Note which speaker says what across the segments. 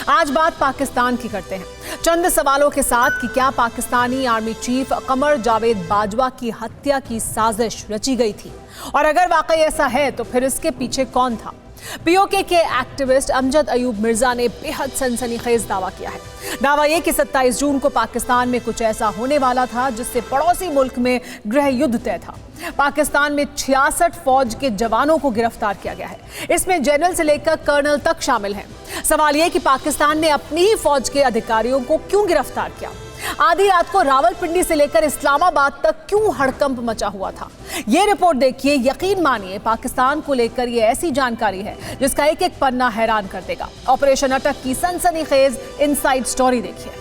Speaker 1: आज बात पाकिस्तान की करते हैं, चंद सवालों के साथ कि क्या पाकिस्तानी आर्मी चीफ कमर जावेद बाजवा की हत्या की साजिश रची गई थी, और अगर वाकई ऐसा है तो फिर इसके पीछे कौन था। पीओके के एक्टिविस्ट अमजद अयूब मिर्जा ने बेहद सनसनीखेज दावा किया है। दावा यह कि 27 जून को पाकिस्तान में कुछ ऐसा होने वाला था जिससे पड़ोसी मुल्क में गृह युद्ध तय था। पाकिस्तान में 66 फौज के जवानों को गिरफ्तार किया गया है, इसमें जनरल से लेकर कर्नल तक शामिल हैं। सवाल यह कि पाकिस्तान ने अपनी ही फौज के अधिकारियों को क्यों गिरफ्तार किया। आधी रात को रावलपिंडी से लेकर इस्लामाबाद तक क्यों हड़कंप मचा हुआ था। ये रिपोर्ट देखिए, यकीन मानिए पाकिस्तान को लेकर ये ऐसी जानकारी है जिसका एक एक पन्ना हैरान कर देगा। ऑपरेशन अटक की सनसनीखेज इनसाइड स्टोरी देखिए।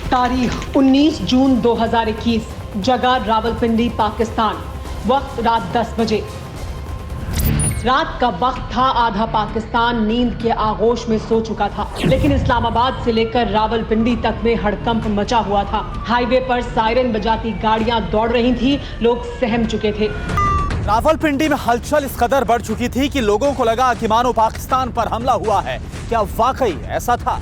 Speaker 1: तारीख 19 जून 2021, जगह रावलपिंडी पाकिस्तान, वक्त रात 10 बजे। रात का वक्त था, आधा पाकिस्तान नींद के आगोश में सो चुका था, लेकिन इस्लामाबाद से लेकर रावलपिंडी तक में हड़कंप मचा हुआ था। हाईवे पर सायरन बजाती गाड़ियां दौड़ रही थी, लोग सहम चुके थे।
Speaker 2: रावलपिंडी में हलचल इस कदर बढ़ चुकी थी कि लोगों को लगा कि मानो पाकिस्तान पर हमला हुआ है। क्या वाकई ऐसा था?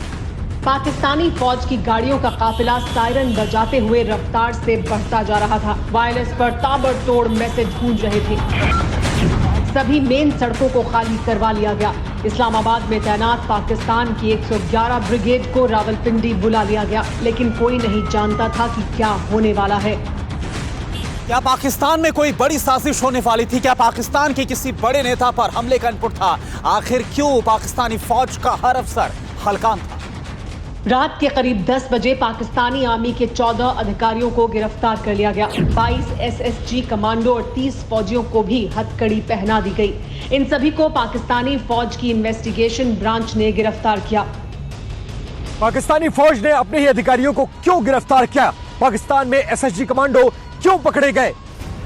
Speaker 1: पाकिस्तानी फौज की गाड़ियों का काफिला सायरन बजाते हुए रफ्तार से बढ़ता जा रहा था। वायरलेस पर ताबड़तोड़ मैसेज गूंज रहे थे। सभी मेन सड़कों को खाली करवा लिया गया। इस्लामाबाद में तैनात पाकिस्तान की 111 ब्रिगेड को रावलपिंडी बुला लिया गया, लेकिन कोई नहीं जानता था कि क्या होने वाला है।
Speaker 2: क्या पाकिस्तान में कोई बड़ी साजिश होने वाली थी? क्या पाकिस्तान के किसी बड़े नेता पर हमले का इनपुट था? आखिर क्यों पाकिस्तानी फौज का हर अफसर हलकान था?
Speaker 1: रात के करीब 10 बजे पाकिस्तानी आर्मी के 14 अधिकारियों को गिरफ्तार कर लिया गया। 22 एसएसजी कमांडो और 30 फौजियों को भी हथकड़ी पहना दी गई। इन सभी को पाकिस्तानी फौज की इन्वेस्टिगेशन ब्रांच ने गिरफ्तार किया।
Speaker 3: पाकिस्तानी फौज ने अपने ही अधिकारियों को क्यों गिरफ्तार किया? पाकिस्तान में एसएसजी कमांडो क्यों पकड़े गए?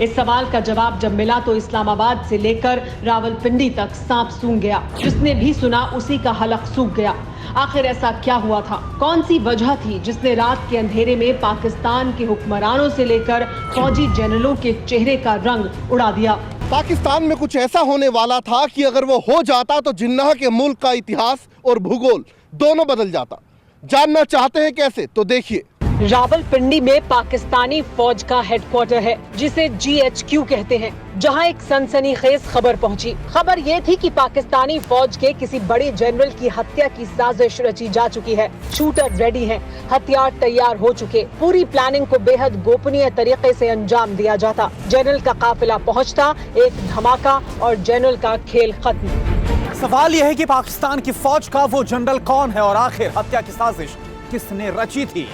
Speaker 1: इस सवाल का जवाब जब मिला तो इस्लामाबाद से लेकर रावलपिंडी तक सांप सूंघ गया। जिसने भी सुना उसी का हलक सूख गया। आखिर ऐसा क्या हुआ था? कौन सी वजह थी जिसने रात के अंधेरे में पाकिस्तान के हुक्मरानों से लेकर फौजी जनरलों के चेहरे का रंग उड़ा दिया?
Speaker 4: पाकिस्तान में कुछ ऐसा होने वाला था कि अगर वो हो जाता तो जिन्नाह के मुल्क का इतिहास और भूगोल दोनों बदल जाता। जानना चाहते हैं कैसे? तो देखिए।
Speaker 1: रावलपिंडी में पाकिस्तानी फौज का हेडक्वार्टर है, जिसे GHQ कहते हैं, जहां एक सनसनीखेज खबर पहुंची। खबर ये थी कि पाकिस्तानी फौज के किसी बड़े जनरल की हत्या की साजिश रची जा चुकी है। शूटर रेडी हैं, हथियार तैयार हो चुके। पूरी प्लानिंग को बेहद गोपनीय तरीके से अंजाम दिया जाता। जनरल का काफिला पहुंचता, एक धमाका और जनरल का खेल खत्म।
Speaker 2: सवाल यह है कि पाकिस्तान की फौज का वो जनरल कौन है और आखिर हत्या की साजिश किसने रची थी?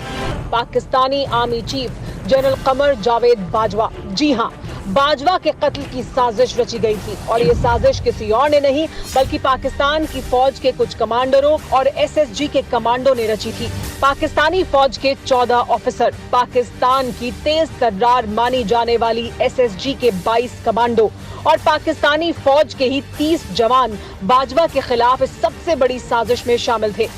Speaker 1: Pakistani army chief general Qamar Javed Bajwa. जी हां, बाजवा के कत्ल की साजिश रची गई थी, और ये साजिश किसी और ने नहीं बल्कि पाकिस्तान की फौज के कुछ कमांडरों और एसएसजी के कमांडो ने रची थी। पाकिस्तानी फौज के 14 ऑफिसर, पाकिस्तान की तेज तर्रार मानी जाने वाली एसएसजी के 22 कमांडो और पाकिस्तानी फौज के ही 30 जवान बाजवा के खिलाफ इस सबसे बड़ी साजिश में शामिल थे,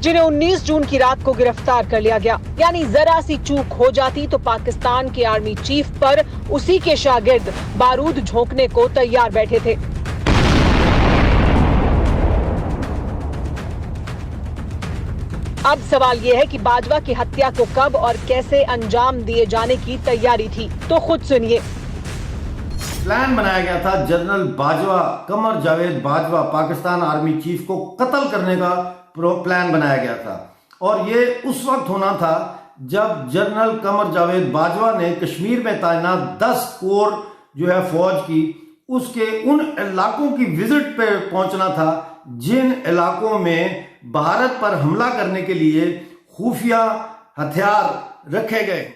Speaker 1: जिन्हें 19 जून की रात को गिरफ्तार कर लिया गया। यानी जरा सी चूक हो जाती तो पाकिस्तान के आर्मी चीफ पर उसी के शागिर्द बारूद झोंकने को तैयार बैठे थे। अब सवाल यह है कि बाजवा की हत्या को कब और कैसे अंजाम दिए जाने की तैयारी थी, तो खुद सुनिए।
Speaker 5: प्लान बनाया गया था general Bajwa, Qamar Javed Bajwa, Pakistan army chief को कत्ल करने का प्लान बनाया गया था। और ये उस वक्त होना था जब जनरल कमर जावेद बाजवा ने कश्मीर में तैनात 10 कोर जो है फौज की, उसके उन इलाकों की विजिट पे पहुंचना था जिन इलाकों में भारत पर हमला करने के लिए खुफिया हथियार रखे गए।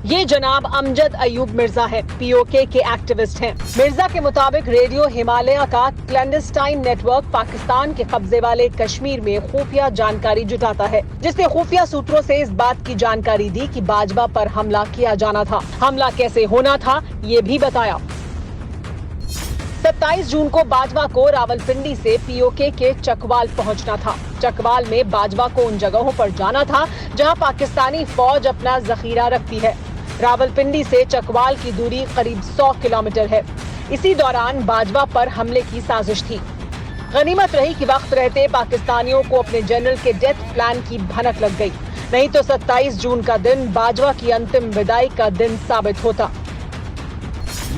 Speaker 1: ये जनाब अमजद अयूब मिर्जा है, पीओके के एक्टिविस्ट हैं। मिर्जा के मुताबिक रेडियो हिमालय का क्लैंडस्टाइन नेटवर्क पाकिस्तान के कब्जे वाले कश्मीर में खुफिया जानकारी जुटाता है, जिसने खुफिया सूत्रों से इस बात की जानकारी दी कि बाजवा पर हमला किया जाना था। हमला कैसे होना था ये भी बताया। 27 जून को बाजवा को रावलपिंडी से पीओके के चकवाल पहुंचना था। चकवाल में बाजवा को उन जगहों पर जाना था जहां पाकिस्तानी फौज अपना जखीरा रखती है। रावलपिंडी से चकवाल की दूरी करीब 100 किलोमीटर है। इसी दौरान बाजवा पर हमले की साजिश थी। गनीमत रही कि वक्त रहते पाकिस्तानियों को अपने जनरल के डेथ प्लान की भनक लग गई, नहीं तो 27 जून का दिन बाजवा की अंतिम विदाई का दिन साबित होता।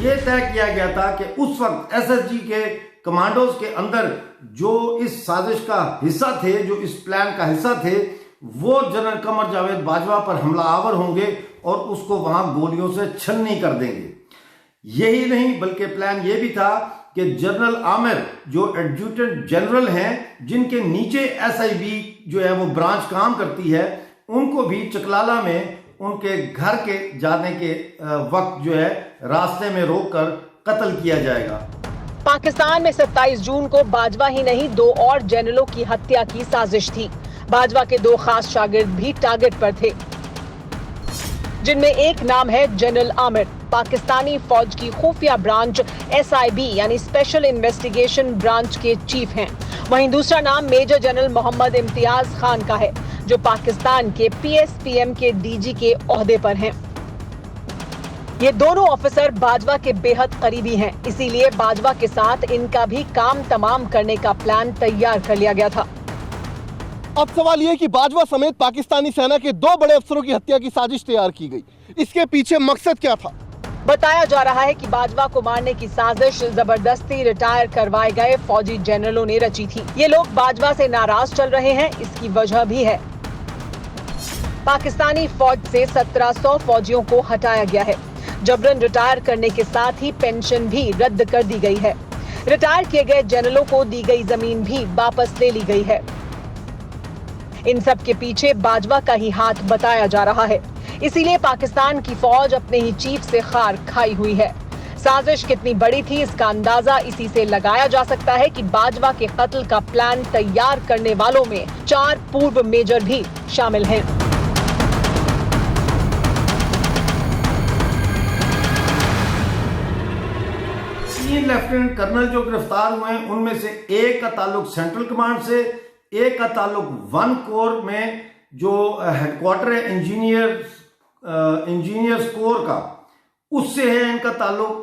Speaker 5: ये तय किया गया था कि उस वक्त एसएसजी के कमांडोज के अंदर जो इस साजिश का हिस्सा थे, जो इस प्लान का हिस्सा थे, वो जनरल कमर जावेद बाजवा पर हमलावर होंगे और उसको वहां गोलियों से छलनी कर देंगे। यही नहीं बल्कि प्लान ये भी था कि जनरल आमिर जो एडजुटेंट जनरल हैं, जिनके नीचे एसआईबी जो है वो ब्रांच काम करती है, उनको भी चकलाला में उनके घर के जाने के वक्त जो है रास्ते में रोककर कत्ल किया जाएगा।
Speaker 1: पाकिस्तान में 27 जून को बाजवा ही नहीं 2 और जनरलों की हत्या की साजिश थी। बाजवा के 2 खास शागिर्द भी टारगेट पर थे, जिनमें एक नाम है जनरल आमिर, पाकिस्तानी फौज की खुफिया ब्रांच एसआईबी यानी स्पेशल इन्वेस्टिगेशन ब्रांच के चीफ हैं। वहीं दूसरा नाम मेजर जनरल मोहम्मद इम्तियाज खान का है, जो पाकिस्तान के पीएसपीएम के डीजी के ओहदे पर हैं। ये दोनों ऑफिसर बाजवा के बेहद करीबी हैं, इसीलिए बाजवा के साथ इनका भी काम तमाम करने का प्लान तैयार कर लिया गया था।
Speaker 4: अब सवाल यह कि बाजवा समेत पाकिस्तानी सेना के 2 बड़े अफसरों की हत्या की साजिश तैयार की गई। इसके पीछे मकसद क्या था?
Speaker 1: बताया जा रहा है कि बाजवा को मारने की साजिश जबरदस्ती रिटायर करवाए गए फौजी जनरलों ने रची थी। ये लोग बाजवा से नाराज चल रहे हैं, इसकी वजह भी है। पाकिस्तानी फौज से 1700 फौजियों को हटाया गया है। जबरन रिटायर करने के साथ ही पेंशन भी रद्द कर दी गई है। रिटायर किए गए जनरलों को दी गई जमीन भी वापस ले ली गई है। इन सब के पीछे बाजवा का ही हाथ बताया जा रहा है, इसीलिए पाकिस्तान की फौज अपने ही चीफ से खार खाई हुई है। साजिश कितनी बड़ी थी इसका अंदाजा इसी से लगाया जा सकता है कि बाजवा के कत्ल का प्लान तैयार करने वालों में 4 पूर्व मेजर भी शामिल हैं।
Speaker 5: 3 लेफ्टिनेंट कर्नल जो गिरफ्तार हुए हैं, उनमें से एक का ताल्लुक सेंट्रल कमांड से, एक का ताल्लुक 1 कोर में जो हेडक्वार्टर है इंजीनियर्स कोर का, उससे है इनका ताल्लुक,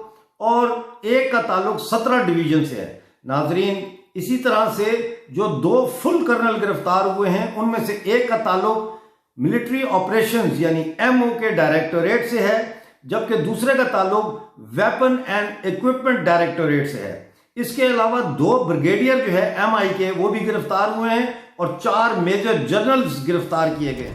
Speaker 5: और एक का ताल्लुक 17 डिवीजन से है। नाजरीन, इसी तरह से जो 2 फुल कर्नल गिरफ्तार हुए हैं, उनमें से एक का ताल्लुक मिलिट्री ऑपरेशंस यानी एमओ के डायरेक्टोरेट से है, जबकि दूसरे का ताल्लुक वेपन एंड इक्विपमेंट डायरेक्टोरेट से है। इसके अलावा 2 ब्रिगेडियर जो है एमआई के, वो भी गिरफ्तार हुए हैं और 4 मेजर जनरल्स गिरफ्तार किए गए।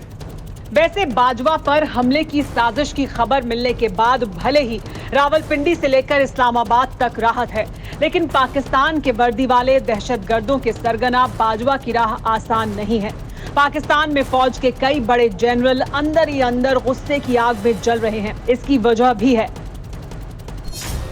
Speaker 1: वैसे बाजवा पर हमले की साजिश की खबर मिलने के बाद भले ही रावलपिंडी से लेकर इस्लामाबाद तक राहत है, लेकिन पाकिस्तान के वर्दी वाले दहशतगर्दों के सरगना बाजवा की राह आसान नहीं है। पाकिस्तान में फौज के कई बड़े जनरल अंदर ही अंदर गुस्से की आग में जल रहे हैं। इसकी वजह भी है।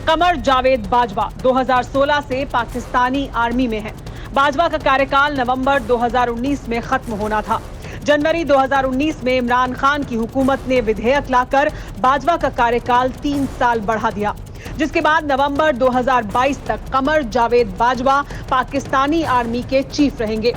Speaker 1: कमर जावेद बाजवा 2016 से पाकिस्तानी आर्मी में है। बाजवा का कार्यकाल नवंबर 2019 में खत्म होना था। जनवरी 2019 में इमरान खान की हुकूमत ने विधेयक लाकर बाजवा का कार्यकाल 3 साल बढ़ा दिया, जिसके बाद नवंबर 2022 तक कमर जावेद बाजवा पाकिस्तानी आर्मी के चीफ रहेंगे।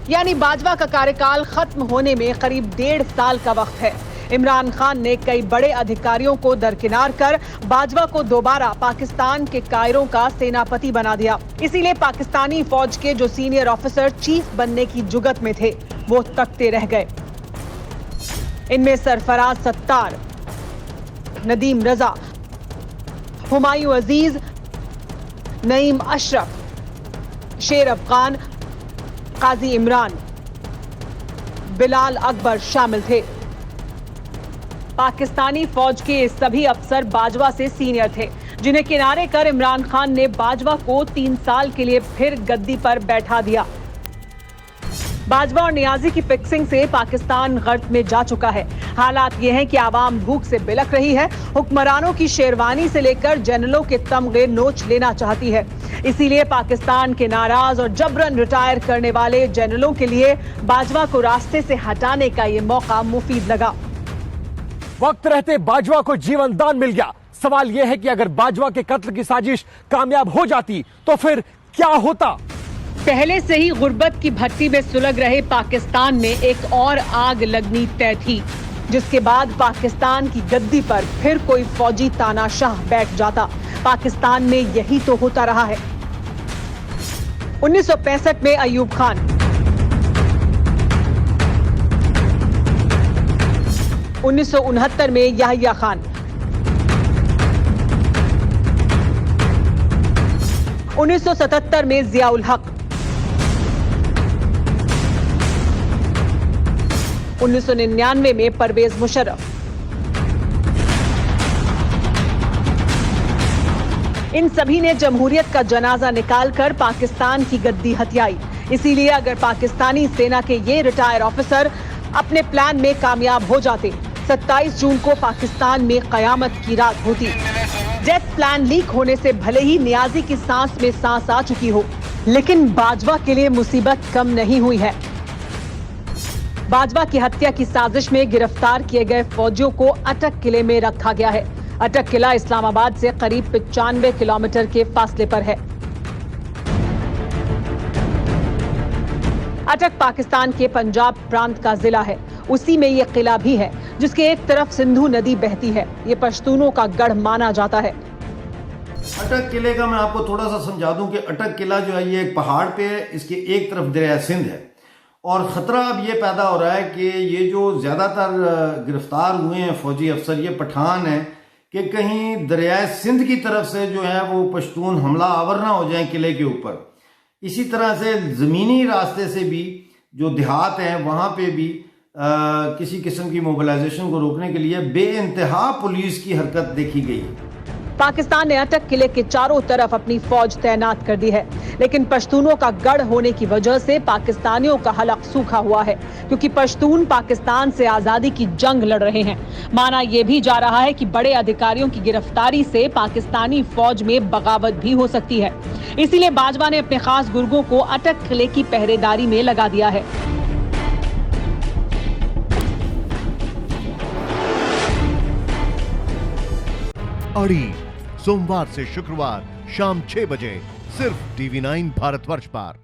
Speaker 1: यानी बाजवा का कार्यकाल खत्म होने में करीब 1.5 साल का वक्त है। इमरान खान ने कई बड़े अधिकारियों को दरकिनार कर बाजवा को दोबारा पाकिस्तान के कायरों का सेनापति बना दिया। इसीलिए पाकिस्तानी फौज के जो सीनियर ऑफिसर चीफ बनने की जुगत में थे, वो तकते रह गए। इनमें सरफराज सत्तार, नदीम रजा, हुमायूं अजीज, नईम अशरफ, शेर अफगान, काजी इमरान, बिलाल अकबर शामिल थे। पाकिस्तानी फौज के सभी अफसर बाजवा से सीनियर थे, जिन्हें किनारे कर इमरान खान ने बाजवा को 3 साल के लिए फिर गद्दी पर बैठा दिया। बाजवा और नियाजी की फिक्सिंग से पाकिस्तान गर्त में जा चुका है। हालात ये हैं कि आवाम भूख से बिलख रही है। हुक्मरानों की शेरवानी से लेकर जनरलों के तमगे नोच लेना चाहती है। इसीलिए पाकिस्तान के नाराज और जबरन रिटायर करने वाले जनरलों के लिए बाजवा को रास्ते से हटाने का ये मौका मुफीद लगा।
Speaker 3: वक्त रहते बाजवा को जीवन दान मिल गया। सवाल यह है कि अगर बाजवा के कत्ल की साजिश कामयाब हो जाती तो फिर क्या होता?
Speaker 1: पहले से ही गुर्बत की भट्टी में सुलग रहे पाकिस्तान में एक और आग लगनी तय थी, जिसके बाद पाकिस्तान की गद्दी पर फिर कोई फौजी तानाशाह बैठ जाता। पाकिस्तान में यही तो होता रहा है। 1965 में अयूब खान, 1969 में याहिया खान, 1977 में जियाउल हक, 1999 में परवेज मुशर्रफ। इन सभी ने जमहूरियत का जनाजा निकालकर पाकिस्तान की गद्दी हथियाई। इसीलिए अगर पाकिस्तानी सेना के ये रिटायर ऑफिसर अपने प्लान में कामयाब हो जाते, 27 जून को पाकिस्तान में कयामत की रात होती। डेथ प्लान लीक होने से भले ही नियाजी की सांस में सांस आ चुकी हो, लेकिन बाजवा के लिए मुसीबत कम नहीं हुई है। बाजवा की हत्या की साजिश में गिरफ्तार किए गए फौजियों को अटक किले में रखा गया है। अटक किला इस्लामाबाद से करीब 95 किलोमीटर के फासले पर है। अटक पाकिस्तान के पंजाब प्रांत का जिला है। उसी में यह किला भी है, जिसके एक तरफ सिंधु नदी बहती है। ये पश्तूनों का गढ़ माना जाता है।
Speaker 5: अटक किले का मैं आपको थोड़ा सा समझा दूं कि अटक किला जो है ये एक पहाड़ पे है। इसके एक तरफ दरिया सिंध है और खतरा अब ये पैदा हो रहा है कि ये जो ज्यादातर गिरफ्तार हुए हैं फौजी अफसर, ये पठान हैं कि कहीं दरिया सिंध की तरफ से जो है वो पश्तून हमला आवर ना हो जाए किले के ऊपर। इसी तरह से ज़मीनी रास्ते से भी जो देहात हैं वहाँ पे भी किसी किस्म की मोबिलाइजेशन को रोकने के लिए बेइंतहा पुलिस की हरकत देखी गई।
Speaker 1: पाकिस्तान ने अटक किले के चारों तरफ अपनी फौज तैनात कर दी है, लेकिन पश्तूनों का गढ़ होने की वजह से पाकिस्तानियों का हलक सूखा हुआ है, क्योंकि पश्तून पाकिस्तान से आजादी की जंग लड़ रहे हैं। माना यह भी जा रहा है कि बड़े अधिकारियों की गिरफ्तारी से पाकिस्तानी फौज में बगावत भी हो सकती है। इसीलिए बाजवा ने अपने खास गुर्गों को अटक किले की पहरेदारी में लगा दिया है।
Speaker 6: अड़ी सोमवार से शुक्रवार शाम 6 बजे सिर्फ TV9 भारतवर्ष पर।